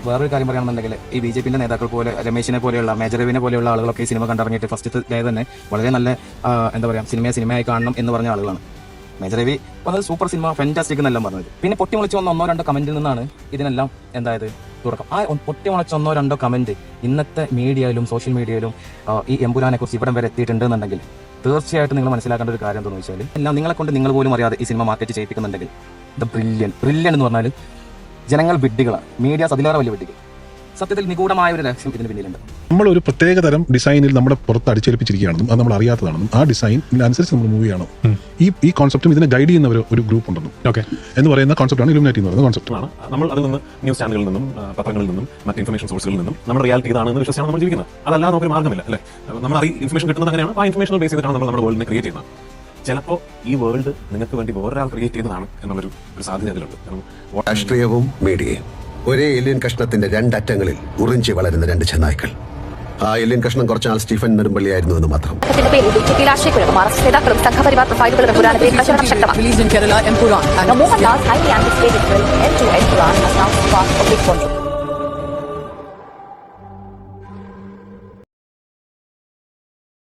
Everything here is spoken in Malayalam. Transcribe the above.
വേറൊരു കാര്യം പറയുകയാണെന്നുണ്ടെങ്കിൽ ഈ BJP നേതാക്കൾ പോലെ രമേശിനെ പോലെയുള്ള മേജർ രവിനെ പോലെയുള്ള ആളുകളൊക്കെ ഈ സിനിമ കണ്ടിറങ്ങിയിട്ട് ഫസ്റ്റ് ഡേ തന്നെ വളരെ നല്ല എന്താ പറയുക സിനിമയായി കാണണം എന്ന് പറഞ്ഞ ആളുകളാണ്. മേജർ രവി വന്നത് സൂപ്പർ സിനിമ ഫാന്റാസ്റ്റിക് എന്നെല്ലാം പറഞ്ഞത്. പിന്നെ പൊട്ടിമുളച്ച് വന്ന 1-2 കമന്റിൽ നിന്നാണ് ഇതിനെല്ലാം എന്തായത് തുടക്കം. ആ പൊട്ടിമുളച്ച് 1-2 കമന്റ് ഇന്നത്തെ മീഡിയയിലും സോഷ്യൽ മീഡിയയിലും ഈ എമ്പുരാനെ കുറിച്ച് ഇവിടം വരെ എത്തിയിട്ടുണ്ടെന്നുണ്ടെങ്കിൽ തീർച്ചയായിട്ടും നിങ്ങൾ മനസ്സിലാക്കേണ്ട ഒരു കാര്യം എന്താണെന്ന് വെച്ചാൽ എല്ലാം നിങ്ങളെ കൊണ്ട് നിങ്ങൾ പോലും അറിയാതെ ഈ സിനിമ മാർക്കറ്റ് ചെയ്യിപ്പിക്കുന്നുണ്ടെങ്കിൽ ഇത് ബ്രില്യൻ എന്ന് പറഞ്ഞാൽ ജനങ്ങൾ വിഡ്ഢികളാണ്, മീഡിയാസ് അതിലേറെ വലിയ വിഡ്ഢികൾ. സത്യത്തിൽ നിഗൂഢമായ ഒരു രഹസ്യം ഇതിന് പിന്നിലുണ്ട്. നമ്മളൊരു പ്രത്യേക തരം ഡിസൈനിൽ നമ്മുടെ പുറത്ത് അടിച്ചേൽപ്പിച്ചിരിക്കുകയാണെന്നും അത് നമ്മൾ അറിയാത്തതാണെന്നും ആ ഡിസൈനിനനുസരിച്ച് നമ്മൾ മൂവ് ചെയ്യണം. ഈ കോൺസെപ്റ്റും ഇതിനെ ഗൈഡ് ചെയ്യുന്ന ഒരു ഗ്രൂപ്പ് ഉണ്ടെന്നും എന്ന് പറയുന്ന കോൺസെപ്റ്റാണ് ഇലുമിനാറ്റി എന്ന് പറയുന്ന കോൺസെപ്റ്റാണ്. നമ്മൾ അതിൽ നിന്ന് ന്യൂസ് ചാനലുകളിൽ നിന്നും പത്രങ്ങളിൽ നിന്നും മറ്റ് ഇൻഫർമേഷൻ സോഴ്സുകളിൽ നിന്നും നമ്മുടെ റിയാലിറ്റി ഇതാണെന്ന് വിശ്വസിച്ചാണ് നമ്മൾ ജീവിക്കുന്നത്. അതല്ലാതെ നമുക്കൊരു മാർഗ്ഗമില്ല അല്ലേ. നമ്മൾ ഇൻഫർമേഷൻ കിട്ടുന്നത് അങ്ങനെയാണ്. ആ ഇൻഫർമേഷൻ ബേസ് ചെയ്തിട്ടാണ് നമ്മൾ നമ്മുടെ വേൾഡിനെ ക്രിയേറ്റ് ചെയ്യുന്നത്. ചിലപ്പോൾ ഈ വേൾഡ് നിങ്ങൾക്ക് വേണ്ടി വേറൊരാൾ ക്രിയേറ്റ് ചെയ്തതാണ് എന്നുള്ളൊരു സാധ്യത അതിലുണ്ട്. രാഷ്ട്രീയവും മീഡിയയും ഒരേ എല്ലിൻ കഷ്ണത്തിന്റെ 2 അറ്റങ്ങളിൽ ഉറിഞ്ചി വളരുന്ന 2 ചെന്നായ്ക്കൾ. ആ എല്ലിൻ കഷ്ണം കുറച്ചാൽ സ്റ്റീഫൻ നെടുമ്പള്ളിയായിരുന്നു എന്ന് മാത്രം. സംഘപരിവാർ പ്രൊഫൈലുകളുടെ പുരാണത്തിൽ പ്രചരണം ശക്തമാണ്.